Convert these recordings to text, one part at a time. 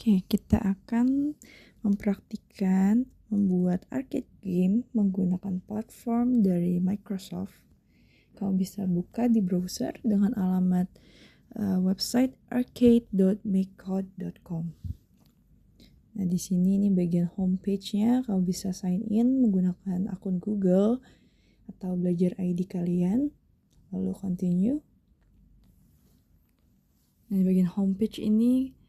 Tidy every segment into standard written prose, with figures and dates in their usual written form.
Oke, kita akan mempraktikkan membuat arcade game menggunakan platform dari Microsoft. Kamu bisa buka di browser dengan alamat website arcade.makecode.com. Nah, di sini ini bagian homepage-nya, kamu bisa sign in menggunakan akun Google atau belajar ID kalian, lalu continue. Nah, di bagian homepage ini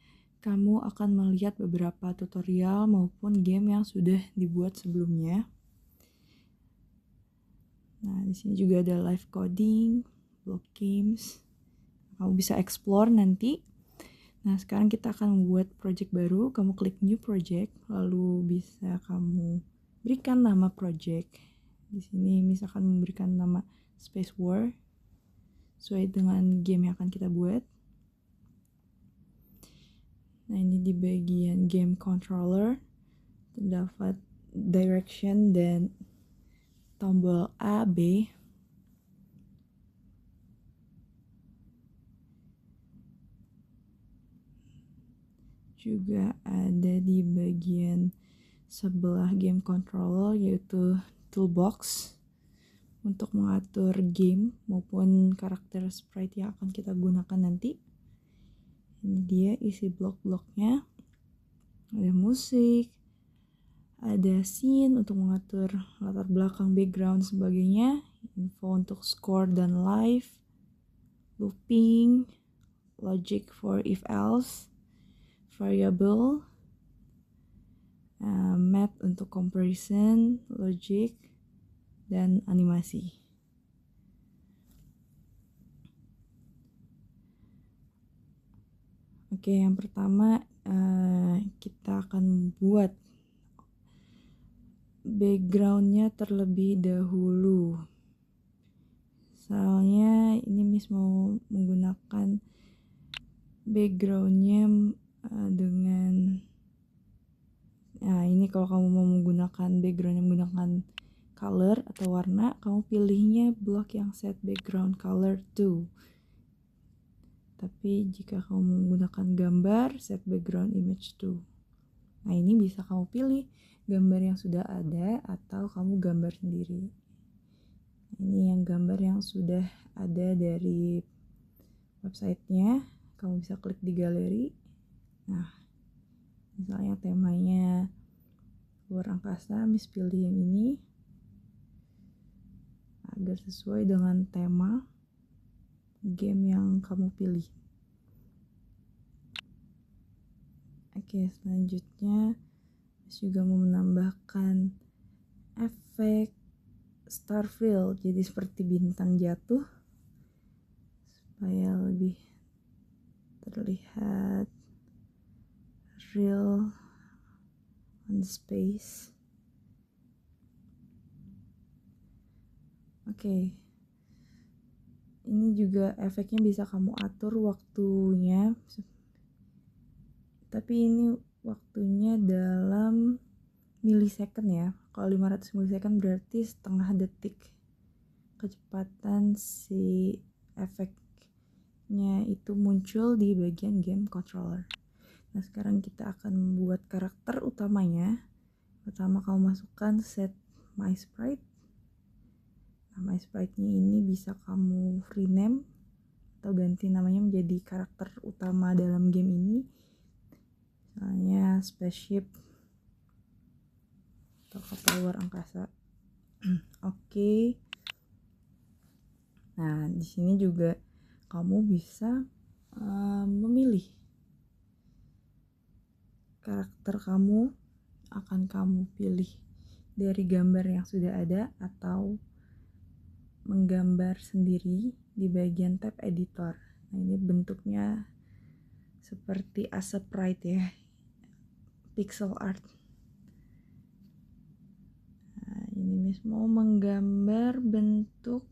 kamu akan melihat beberapa tutorial maupun game yang sudah dibuat sebelumnya. Nah, di sini juga ada live coding, block games. Kamu bisa explore nanti. Nah, sekarang kita akan membuat project baru. Kamu klik new project, lalu bisa kamu berikan nama project. Di sini misalkan memberikan nama Space War sesuai dengan game yang akan kita buat. Nah, ini di bagian game controller terdapat direction dan tombol A, B. Juga ada di bagian sebelah game controller yaitu toolbox untuk mengatur game maupun karakter sprite yang akan kita gunakan nanti. Ini dia isi blok-bloknya. Ada musik, ada scene untuk mengatur latar belakang, background, sebagainya, info untuk score dan live, looping, logic for if else, variable, math untuk comparison, logic, dan animasi. Oke, yang pertama kita akan buat backgroundnya terlebih dahulu. Soalnya ini Miss mau menggunakan backgroundnya dengan ini kalau kamu mau menggunakan backgroundnya menggunakan color atau warna, kamu pilihnya blok yang set background color to. Tapi jika kamu menggunakan gambar, set background image to. Nah, ini bisa kamu pilih gambar yang sudah ada atau kamu gambar sendiri. Ini yang gambar yang sudah ada dari websitenya, kamu bisa klik di galeri. Nah, misalnya temanya luar angkasa, Miss pilih yang ini agar sesuai dengan tema game yang kamu pilih. Oke, selanjutnya Miss juga mau menambahkan efek starfield, jadi seperti bintang jatuh supaya lebih terlihat real on space. Oke. Ini juga efeknya bisa kamu atur waktunya. Tapi ini waktunya dalam milisecond ya. Kalau 500 milisecond berarti setengah detik. Kecepatan si efeknya itu muncul di bagian game controller. Nah, sekarang kita akan membuat karakter utamanya. Pertama kamu masukkan set my sprite. Nah, my sprite-nya ini bisa kamu rename atau ganti namanya menjadi karakter utama dalam game ini. Misalnya spaceship atau kapal luar angkasa. Oke. Nah, di sini juga kamu bisa memilih karakter kamu akan kamu pilih dari gambar yang sudah ada atau menggambar sendiri di bagian tab editor. Nah, ini bentuknya seperti as sprite ya, pixel art. Nah, ini Miss mau menggambar bentuk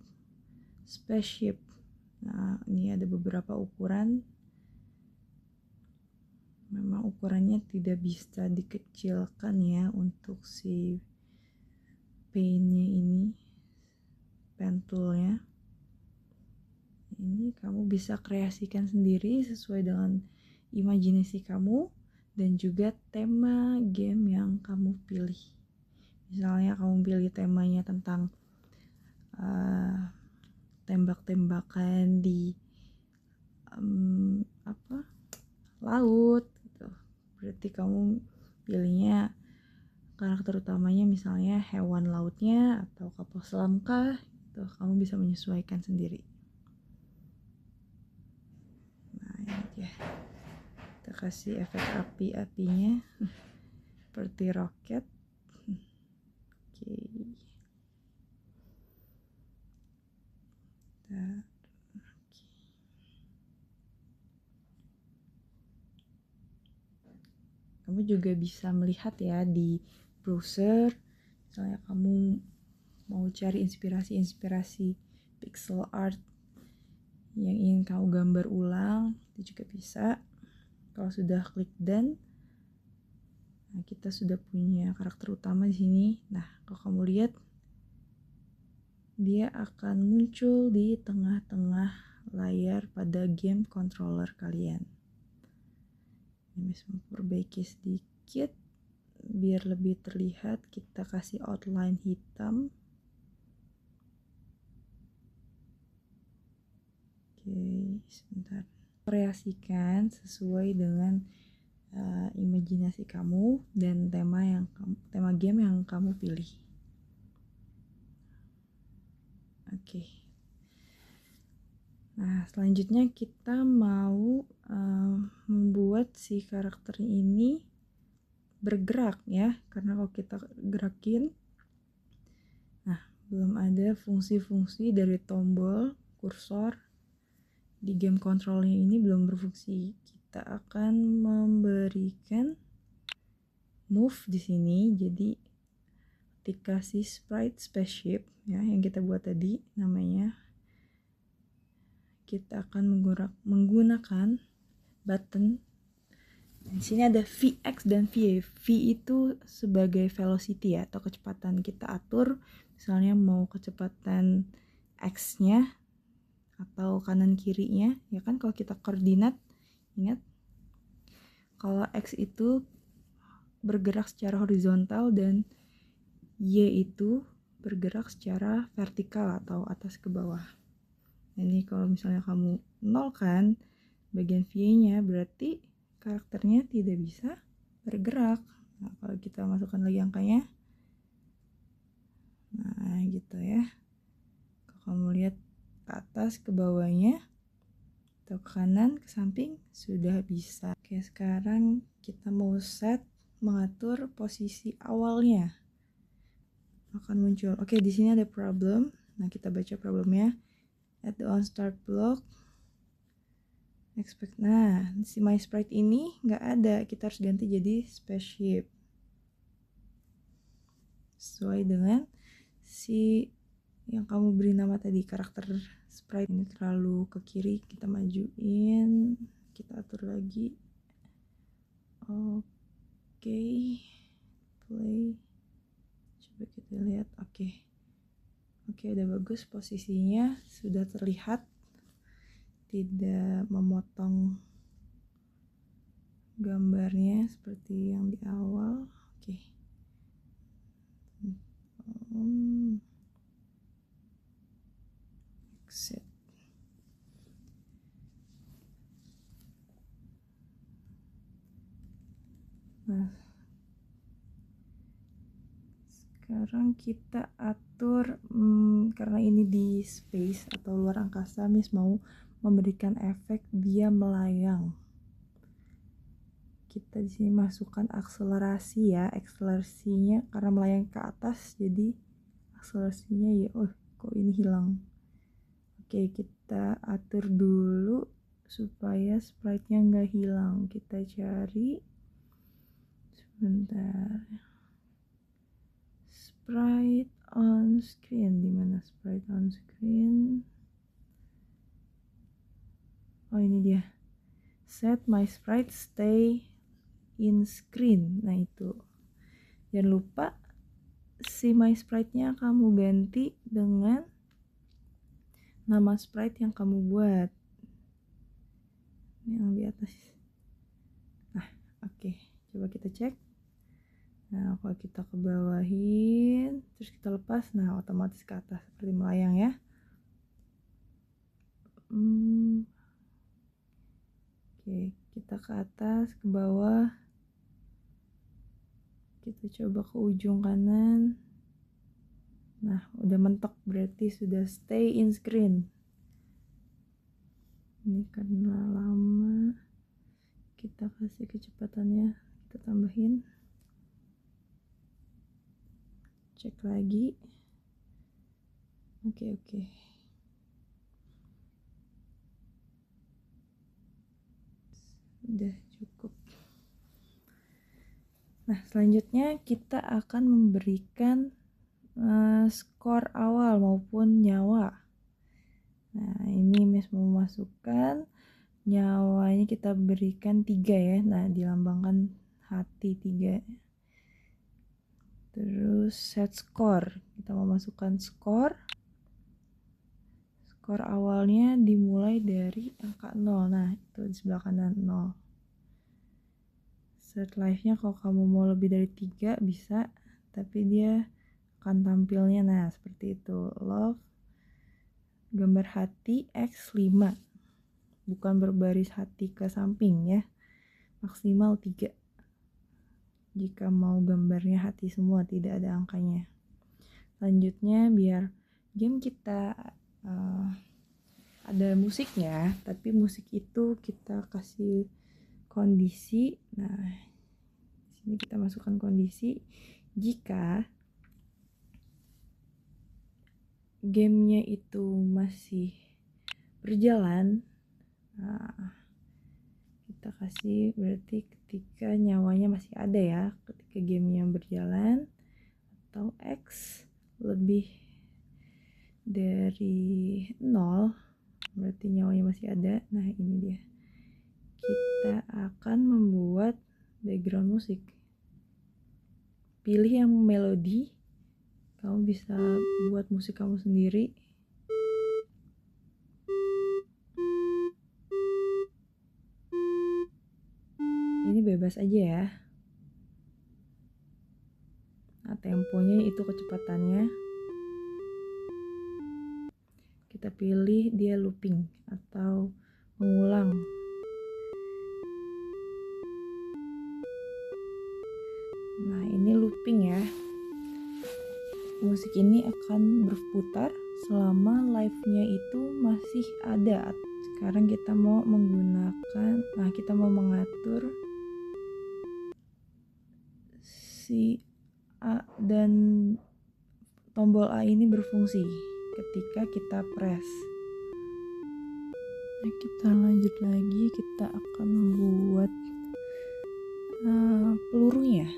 spaceship. Nah, ini ada beberapa ukuran. Memang ukurannya tidak bisa dikecilkan ya untuk si paintnya ini, pen toolnya. Ini kamu bisa kreasikan sendiri sesuai dengan imajinasi kamu. dan juga tema game yang kamu pilih. Misalnya kamu pilih temanya tentang tembak-tembakan di laut gitu. Berarti kamu pilihnya karakter utamanya misalnya hewan lautnya atau kapal selam kah gitu. Kamu bisa menyesuaikan sendiri. Nah ini dia, kita kasih efek api-apinya seperti roket. Oke. Kamu juga bisa melihat ya di browser, misalnya kamu mau cari inspirasi pixel art yang ingin kamu gambar ulang, itu juga bisa. Kalau sudah klik done, nah kita sudah punya karakter utama di sini. Nah, kalau kamu lihat, dia akan muncul di tengah-tengah layar pada game controller kalian. Ini bisa memperbaiki sedikit biar lebih terlihat. Kita kasih outline hitam. Oke, sebentar. Kreasikan sesuai dengan imajinasi kamu dan tema game yang kamu pilih. Oke. Nah, selanjutnya kita mau membuat si karakter ini bergerak ya, karena kalau kita gerakin, nah belum ada fungsi-fungsi dari tombol kursor di game controlnya ini belum berfungsi. Kita akan memberikan move di sini. Jadi ketika si sprite spaceship ya yang kita buat tadi namanya, kita akan menggunakan button. Di sini ada Vx dan Va. V itu sebagai velocity ya, atau kecepatan. Kita atur misalnya mau kecepatan X-nya atau kanan kirinya, ya kan kalau kita koordinat, ingat kalau X itu bergerak secara horizontal dan Y itu bergerak secara vertikal atau atas ke bawah. Ini kalau misalnya kamu nolkan bagian V-nya, berarti karakternya tidak bisa bergerak. Nah, kalau kita masukkan lagi angkanya, nah gitu ya. Kalau kamu lihat ke atas, ke bawahnya, atau ke kanan, ke samping, sudah bisa. Oke, sekarang kita mau mengatur posisi awalnya. Akan muncul. Oke, di sini ada problem. Nah, kita baca problemnya. At the on start block, expect. Nah, si my sprite ini nggak ada. Kita harus ganti jadi spaceship. Sesuai dengan si yang kamu beri nama tadi, karakter sprite. Ini terlalu ke kiri, kita majuin. Kita atur lagi. Oke. Play. Coba kita lihat. Oke, udah bagus posisinya, sudah terlihat, tidak memotong gambarnya seperti yang di awal. Oke. Exit. Nah, sekarang kita atur karena ini di space atau luar angkasa, Miss mau memberikan efek dia melayang. Kita di sini masukkan akselerasi ya, akselerasinya karena melayang ke atas, jadi akselerasinya ya, kok ini hilang. Oke, kita atur dulu supaya sprite-nya nggak hilang. Kita cari sebentar. Sprite on screen, dimana sprite on screen? Oh, ini dia. Set my sprite stay in screen. Nah, itu. Jangan lupa si my sprite-nya kamu ganti dengan nama sprite yang kamu buat. Yang di atas. Nah, oke. Oke, coba kita cek. Nah, kalau kita ke bawahin, terus kita lepas, nah otomatis ke atas seperti melayang ya. Oke, kita ke atas, ke bawah. Kita coba ke ujung kanan. Nah, udah mentok, berarti sudah stay in screen. Ini karena lama, kita kasih kecepatannya, kita tambahin. Cek lagi. Oke. Udah cukup. Nah, selanjutnya kita akan memberikan skor awal maupun nyawa. Nah, ini Miss mau masukkan nyawanya, kita berikan 3 ya. Nah, dilambangkan hati 3. Terus set skor, kita mau masukkan skor. Skor awalnya dimulai dari angka 0. Nah, itu di sebelah kanan 0. Set live-nya kalau kamu mau lebih dari 3 bisa, tapi dia akan tampilnya nah seperti itu. Love gambar hati X 5. Bukan berbaris hati ke samping ya. Maksimal 3. Jika mau gambarnya hati semua, tidak ada angkanya. Selanjutnya biar game kita ada musiknya, tapi musik itu kita kasih kondisi. Nah, di sini kita masukkan kondisi jika gamenya itu masih berjalan. Nah, kita kasih berarti ketika nyawanya masih ada ya, ketika gamenya berjalan, atau X lebih dari 0, berarti nyawanya masih ada. Nah, ini dia. Kita akan membuat background musik. Pilih yang melodi. Kamu bisa buat musik kamu sendiri. Ini bebas aja ya. Nah, temponya itu kecepatannya. Kita pilih dia looping atau mengulang. Nah, ini looping ya. Musik ini akan berputar selama live-nya itu masih ada. Sekarang kita mau menggunakan, kita mau mengatur si A dan tombol A ini berfungsi ketika kita press. Nah, kita lanjut lagi, kita akan membuat pelurunya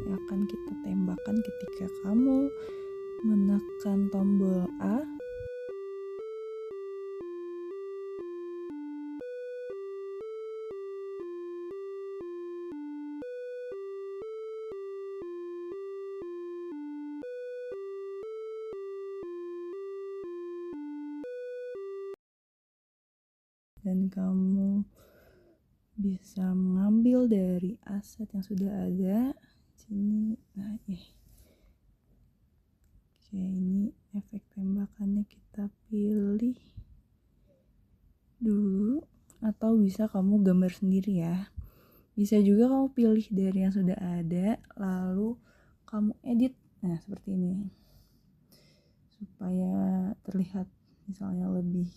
yang akan kita tembakkan ketika kamu menekan tombol A. Dan kamu bisa mengambil dari aset yang sudah ada sini. Nah, oke, ini efek tembakannya kita pilih dulu, atau bisa kamu gambar sendiri ya. Bisa juga kamu pilih dari yang sudah ada lalu kamu edit. Nah, seperti ini. Supaya terlihat misalnya lebih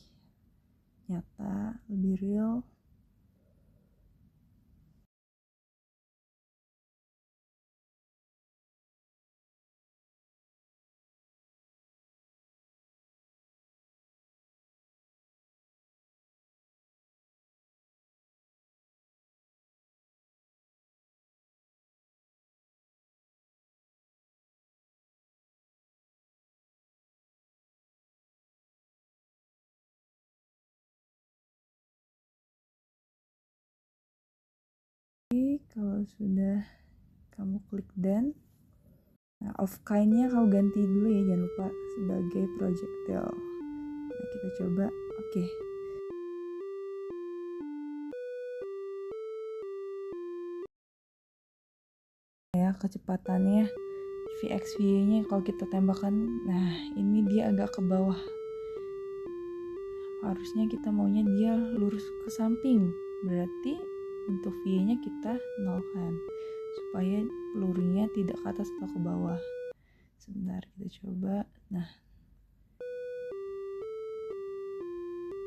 nyata, lebih real. Kalau sudah kamu klik done, nah of kind-nya kamu ganti dulu ya, jangan lupa sebagai projectile. Nah, kita coba. Oke. kecepatannya VXV-nya kalau kita tembakkan. Nah ini dia agak ke bawah, harusnya kita maunya dia lurus ke samping, berarti untuk V-nya kita nolkan supaya pelurunya tidak ke atas atau ke bawah. Sebentar kita coba. Nah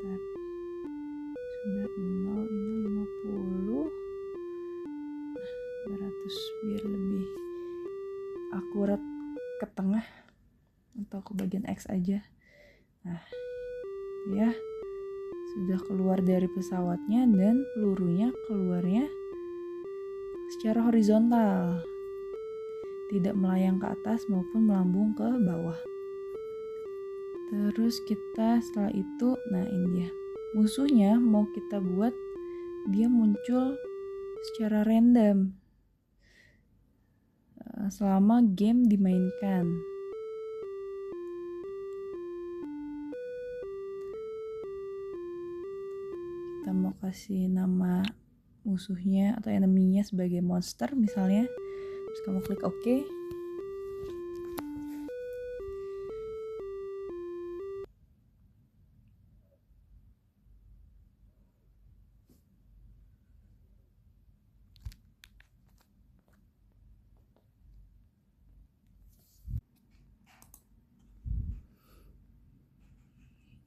bentar. Sudah 0, ini 50. Nah 200 biar lebih akurat ke tengah atau ke bagian X aja. Nah ya sudah keluar dari pesawatnya dan pelurunya keluarnya secara horizontal, tidak melayang ke atas maupun melambung ke bawah. Terus kita setelah itu, nah ini dia musuhnya mau kita buat dia muncul secara random selama game dimainkan. Kita mau kasih nama musuhnya atau enemy-nya sebagai monster misalnya, terus kamu klik OK.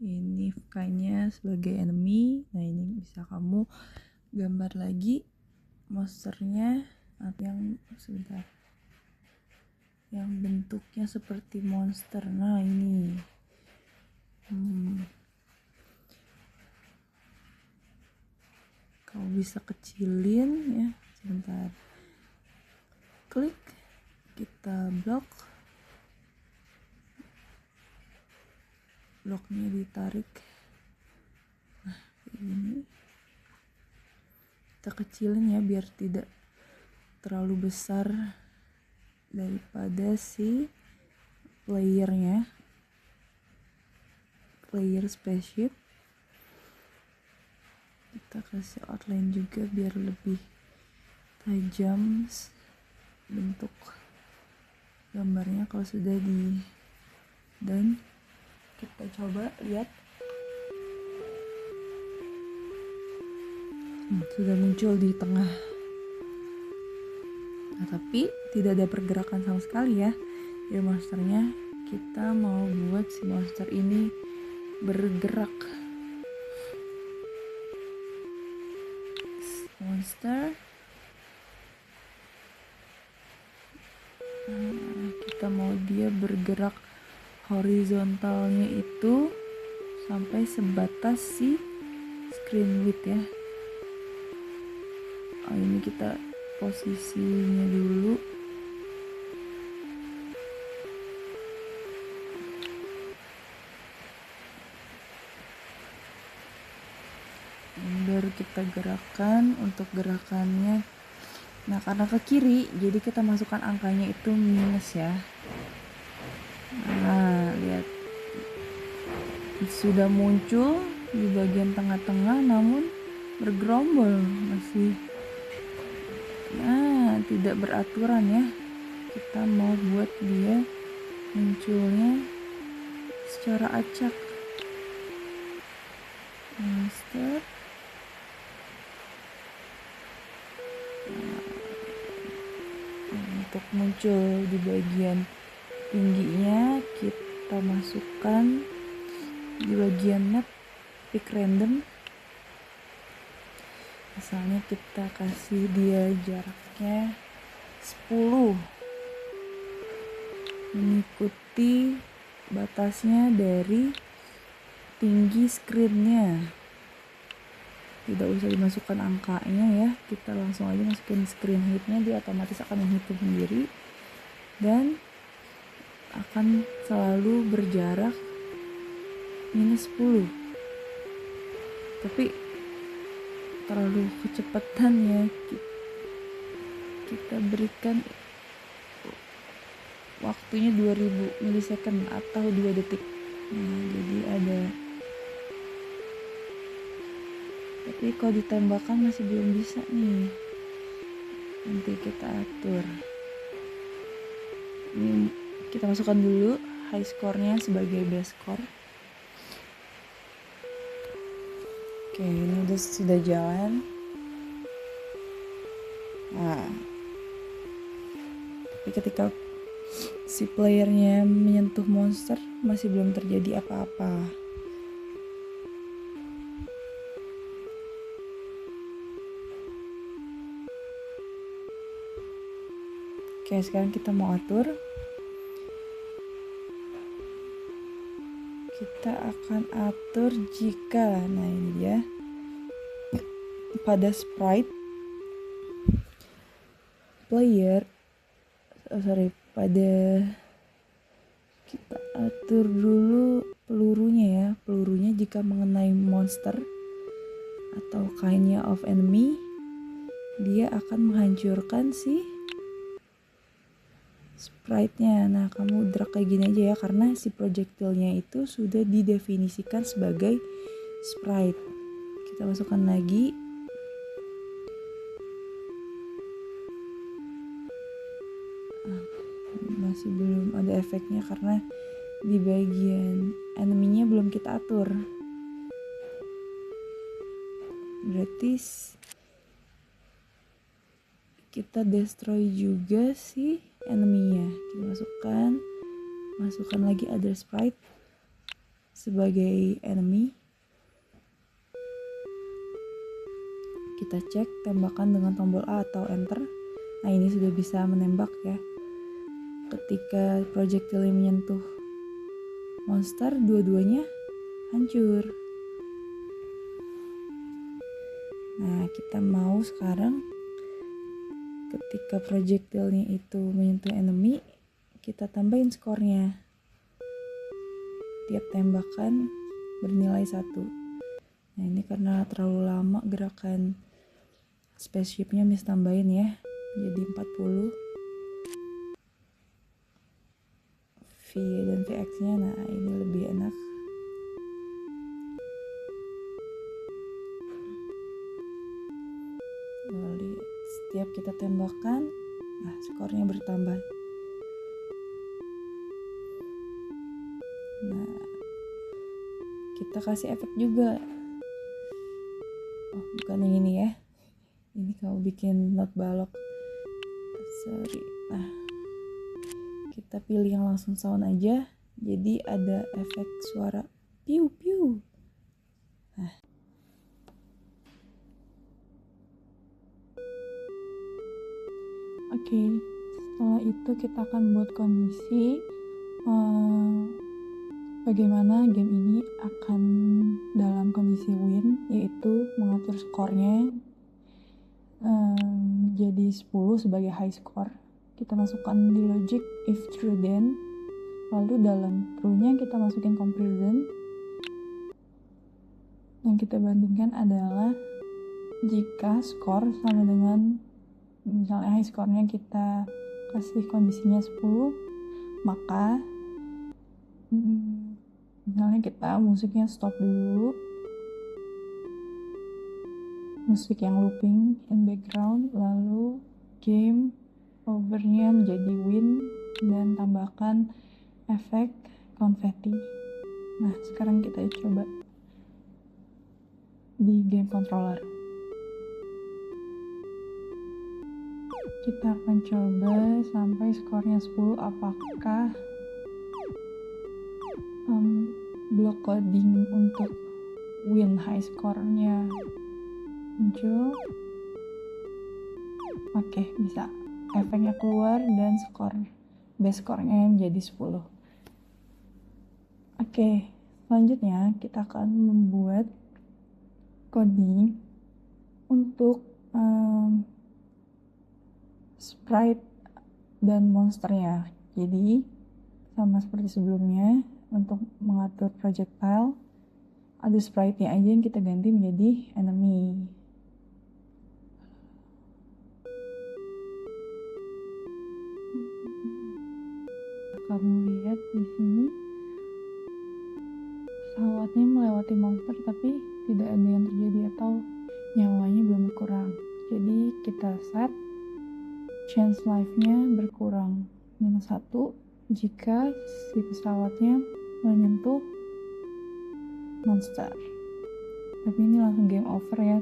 Ini VK-nya sebagai enemy. Nah ini bisa kamu gambar lagi monsternya atau yang sebentar, yang bentuknya seperti monster. Nah ini kamu bisa kecilin ya, sebentar, klik, kita bloknya ditarik. Nah ini kita kecilin ya biar tidak terlalu besar daripada si player spaceship. Kita kasih outline juga biar lebih tajam bentuk gambarnya kalau sudah di done. Kita coba lihat. Sudah muncul di tengah. Nah, tapi tidak ada pergerakan sama sekali ya dari monsternya. Kita mau buat si monster ini bergerak. Monster. Kita mau dia bergerak horizontalnya itu sampai sebatas si screen width ya. Ini kita posisinya dulu. Baru kita gerakan. Untuk gerakannya, nah karena ke kiri jadi kita masukkan angkanya itu minus ya. Nah lihat, sudah muncul di bagian tengah-tengah namun bergerombol masih. Nah tidak beraturan ya. Kita mau buat dia munculnya secara acak. Monster. Untuk muncul di bagian tingginya kita masukkan di bagian map pick random. Misalnya kita kasih dia jaraknya 10, mengikuti batasnya dari tinggi screennya. Tidak usah dimasukkan angkanya ya, kita langsung aja masukin screen height-nya, dia otomatis akan menghitung sendiri dan akan selalu berjarak minus 10. Tapi terlalu kecepatan ya, kita berikan waktunya 2000 milisecond atau 2 detik. Nah jadi ada, tapi kalau ditembakkan masih belum bisa nih, nanti kita atur. Kita masukkan dulu high score-nya sebagai base score. Oke, ini sudah jalan. Nah, tapi ketika si playernya menyentuh monster masih belum terjadi apa-apa. Oke, sekarang kita mau atur. Kita akan atur jika, nah ini dia, pada sprite player, pada kita atur dulu pelurunya ya. Pelurunya jika mengenai monster atau kindnya of enemy, dia akan menghancurkan si sprite-nya. Nah, kamu drag kayak gini aja ya, karena si projectile-nya itu sudah didefinisikan sebagai sprite. Kita masukkan lagi. Masih belum ada efeknya karena di bagian enemy-nya belum kita atur. Berarti kita destroy juga si enemy-nya. Kita masukkan lagi other sprite sebagai enemy. Kita cek tembakan dengan tombol A atau enter. Nah, ini sudah bisa menembak ya. Ketika projectile menyentuh monster, dua-duanya hancur. Nah, kita mau sekarang ketika projectile-nya itu menyentuh enemy, kita tambahin skornya. Tiap tembakan bernilai 1. Nah, ini karena terlalu lama gerakan spaceship-nya, mis tambahin ya. Jadi 40. V dan VX-nya, nah ini lebih enak. Lalu setiap kita tembakan, nah skornya bertambah. Nah, kita kasih efek juga. Oh, bukan yang ini ya. Ini kamu bikin not balok. Sorry. Nah, kita pilih yang langsung sound aja. Jadi ada efek suara piu piu. Nah. Oke, setelah itu kita akan buat kondisi bagaimana game ini akan dalam kondisi win, yaitu mengatur skornya jadi 10 sebagai high score. Kita masukkan di logic if true then, lalu dalam true-nya kita masukin comparison. Yang kita bandingkan adalah jika skor sama dengan, misalnya high score-nya kita kasih kondisinya 10, maka misalnya kita musiknya stop dulu, musik yang looping in background, lalu game overnya menjadi win dan tambahkan efek konfeti. Nah, sekarang kita coba di game controller. Kita akan coba sampai skornya 10, apakah block coding untuk win high score-nya muncul. Oke, bisa. Efeknya keluar dan base score-nya menjadi 10. Oke, selanjutnya kita akan membuat coding untuk sprite dan monsternya. Jadi sama seperti sebelumnya, untuk mengatur projectile ada sprite-nya aja yang kita ganti menjadi enemy. Kamu lihat di sini pesawatnya melewati monster tapi tidak ada yang terjadi atau nyawanya belum berkurang. Jadi kita set chance life-nya berkurang -1 jika si pesawatnya menyentuh monster. Tapi ini langsung game over ya.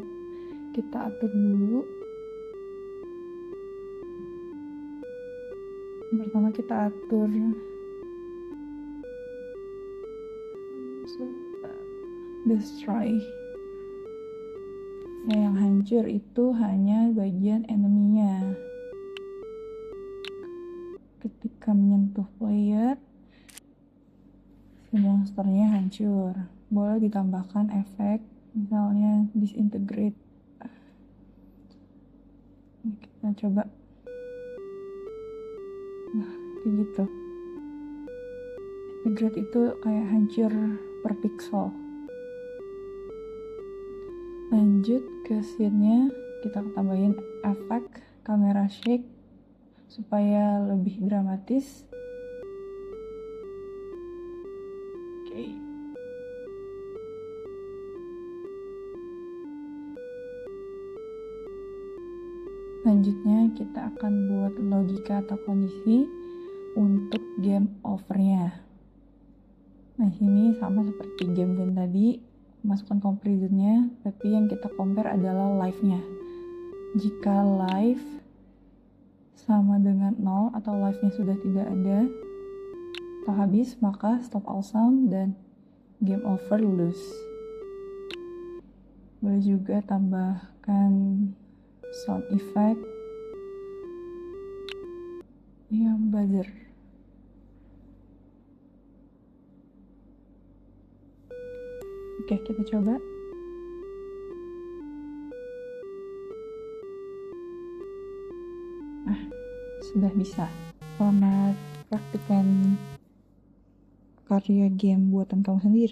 Kita atur dulu. Pertama kita atur destroy. Ya, yang hancur itu hanya bagian enemy-nya. Ketika menyentuh player, si monsternya hancur. Boleh ditambahkan efek, misalnya disintegrate. Kita coba. Nah, kayak gitu. Disintegrate itu kayak hancur per pixel. Lanjut ke scene-nya, kita tambahin efek kamera shake supaya lebih dramatis. Oke. Selanjutnya kita akan buat logika atau kondisi untuk game over-nya. Nah, sini sama seperti game win tadi, masukkan comparison-nya, tapi yang kita compare adalah live-nya. Jika live sama dengan 0 atau live-nya sudah tidak ada atau habis, maka stop all sound dan game over lose. Boleh juga tambahkan sound effect yang buzzer. Oke, kita coba. Nah, sudah bisa. Selamat praktikan karya game buatan kamu sendiri.